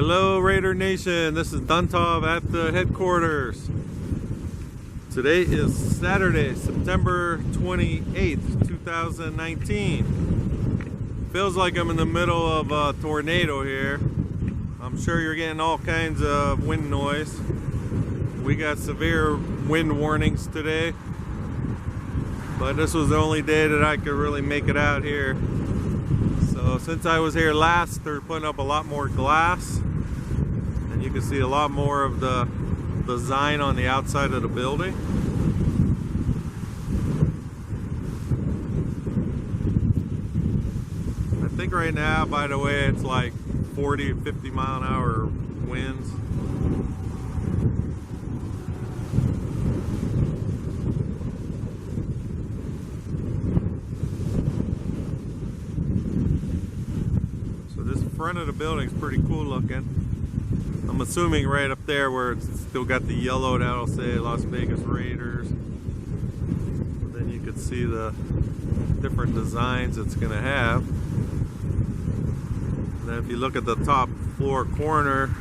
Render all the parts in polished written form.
Hello Raider Nation, this is Duntov at the headquarters. Today is Saturday, September 28th, 2019. Feels like I'm in the middle of a tornado here. I'm sure you're getting all kinds of wind noise. We got severe wind warnings today, but this was the only day that I could really make it out here. So since I was here last, they're putting up a lot more glass, and you can see a lot more of the design on the outside of the building. I think right now, by the way, it's like 40 to 50 mile an hour winds. Front of the building is pretty cool looking. I'm assuming right up there where it's still got the yellow, that'll say Las Vegas Raiders. But then you could see the different designs it's going to have. And then if you look at the top floor corner,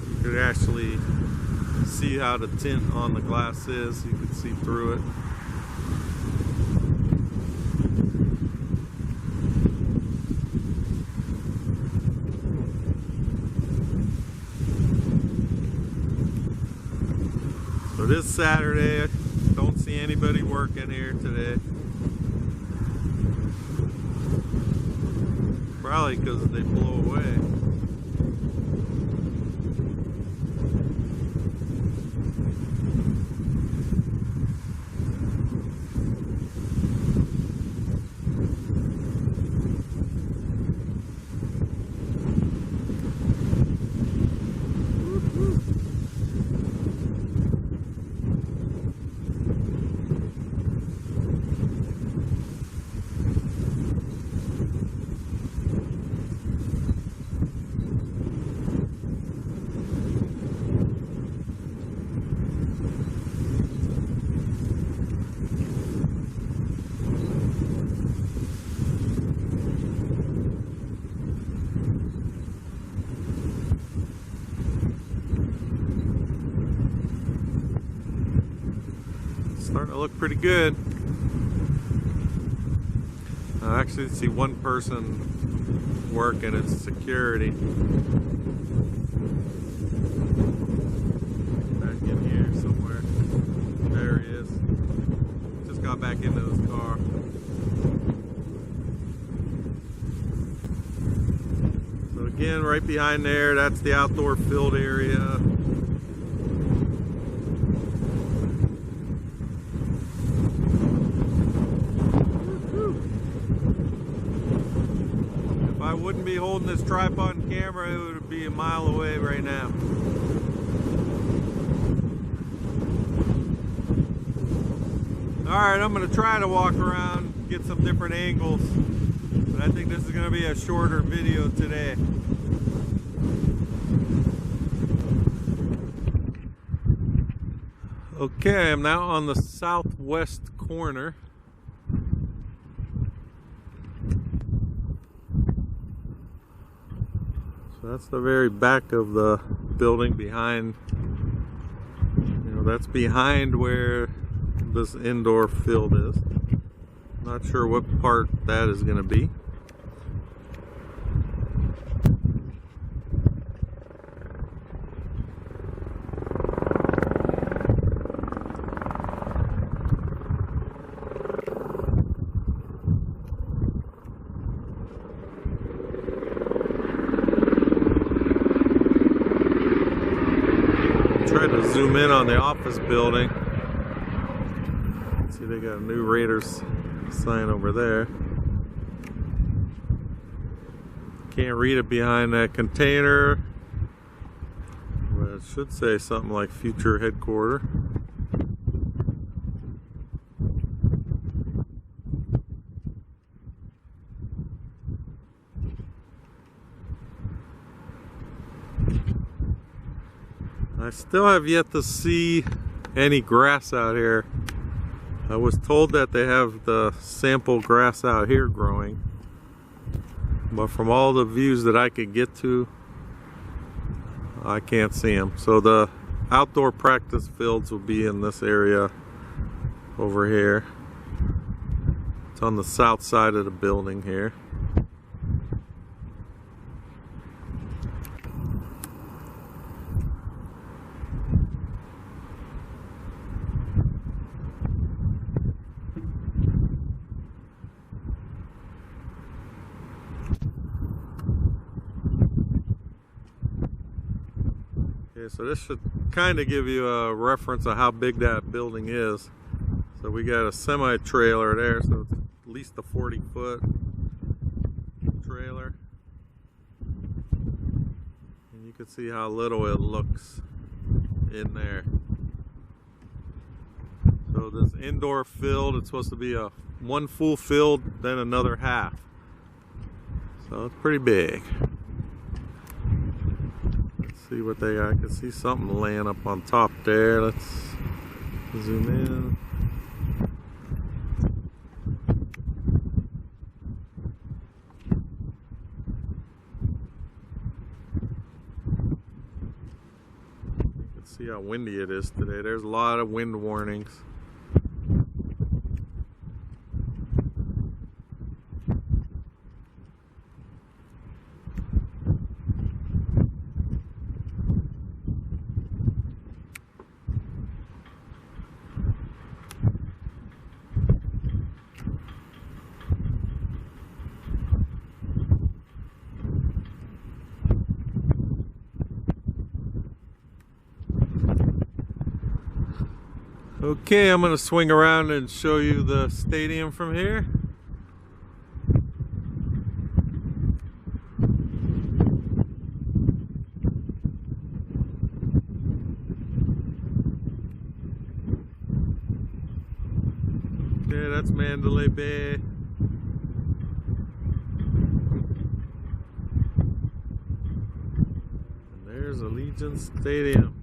you could actually see how the tint on the glass is. You can see through it. So this Saturday, I don't see anybody working here today. Probably because they blow away. Starting to look pretty good. I actually see one person working as security. Back in here somewhere. There he is. Just got back into his car. So again, right behind there, that's the outdoor field area. I wouldn't be holding this tripod and camera, it would be a mile away right now. Alright, I'm going to try to walk around, get some different angles, but I think this is going to be a shorter video today. Okay, I'm now on the southwest corner. So that's the very back of the building behind, that's behind where this indoor field is. Not sure what part that is going to be. Try to zoom in on the office building. See, they got a new Raiders sign over there. Can't read it behind that container, but it should say something like future headquarters. I still have yet to see any grass out here. I was told that they have the sample grass out here growing, but from all the views that I could get to, I can't see them. So the outdoor practice fields will be in this area over here. It's on the south side of the building here. Okay, so this should kind of give you a reference of how big that building is. So we got a semi-trailer there, so it's at least a 40-foot trailer. And you can see how little it looks in there. So this indoor field, it's supposed to be one full field, then another half. So it's pretty big. See what they got. I can see something laying up on top there. Let's zoom in. You can see how windy it is today. There's a lot of wind warnings. Okay, I'm going to swing around and show you the stadium from here. Okay, that's Mandalay Bay. And there's Allegiant Stadium.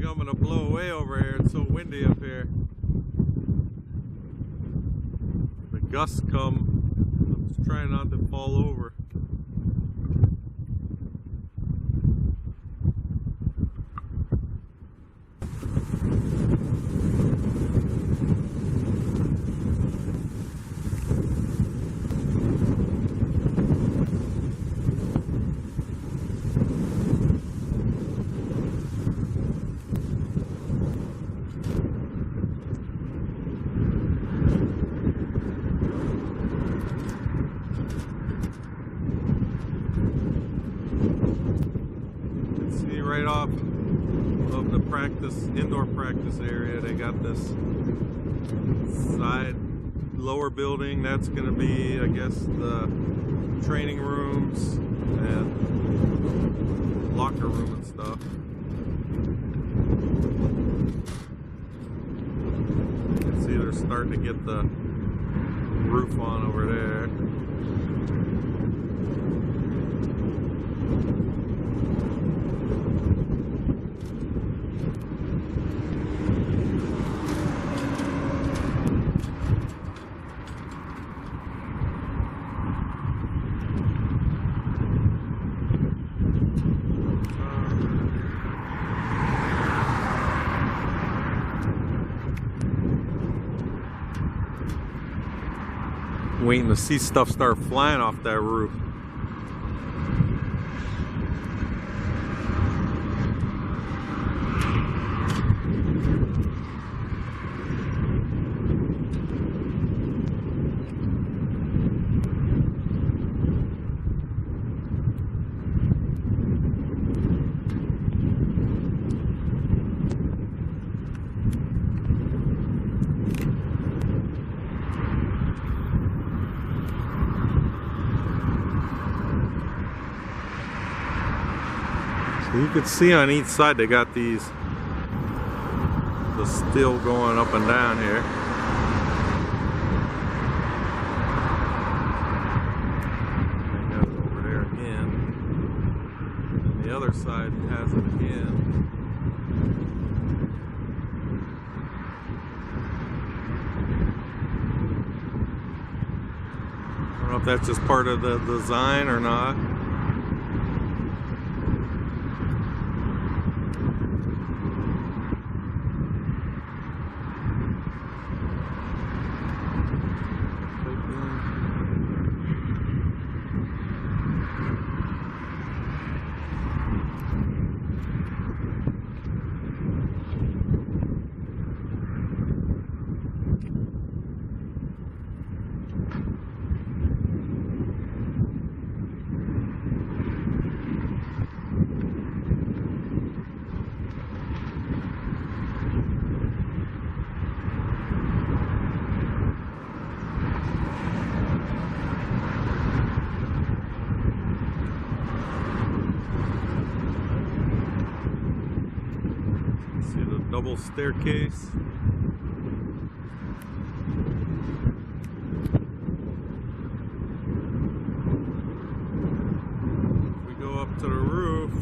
I'm gonna blow away over here. It's so windy up here. The gusts come. I'm just trying not to fall over. Right off of the indoor practice area, they got this side lower building. That's going to be, I guess, the training rooms and locker room and stuff. You can see they're starting to get the roof on over there. Waiting to see stuff start flying off that roof. You can see on each side they got the steel going up and down here. They got it over there again. And the other side has it again. know if that's just part of the design or not. See the double staircase. If we go up to the roof,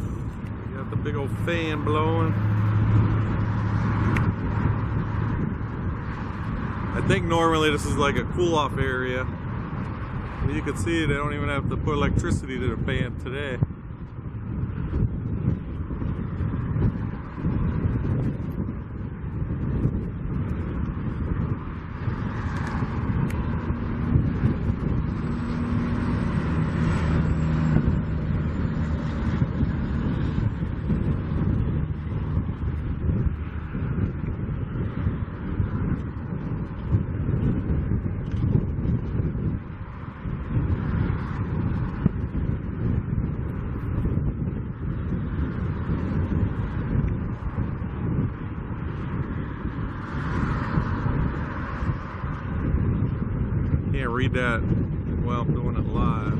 we got the big old fan blowing. I think normally this is like a cool-off area. You can see they don't even have to put electricity to the fan today. Can't read that while I'm doing it live.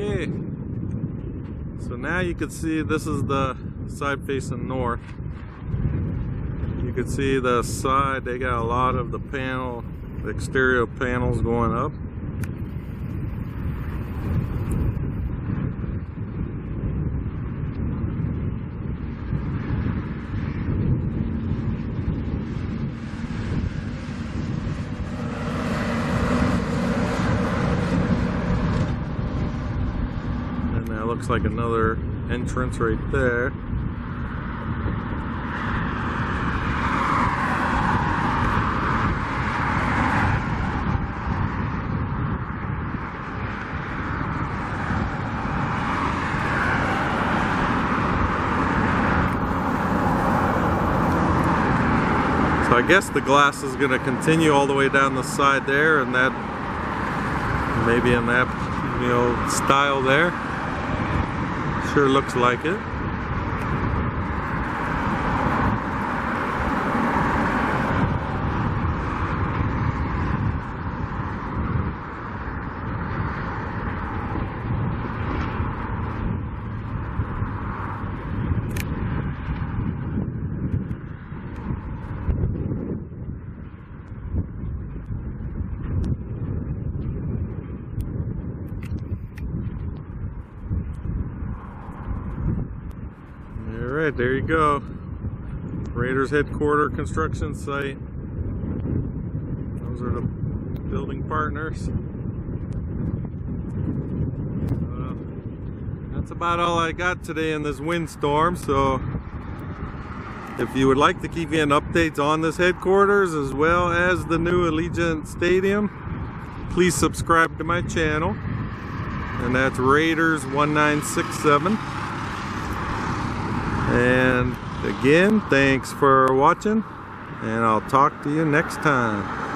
Okay, so now you can see this is the side facing north. You can see the side, they got a lot of the panel, the exterior panels going up. Looks like another entrance right there. So I guess the glass is going to continue all the way down the side there, and that maybe in that, you know, style there. Sure looks like it. Alright, there you go. Raiders headquarters construction site. Those are the building partners. That's about all I got today in this windstorm. So if you would like to keep getting updates on this headquarters as well as the new Allegiant Stadium, please subscribe to my channel. And that's Raiders 1967. And again, thanks for watching, and I'll talk to you next time.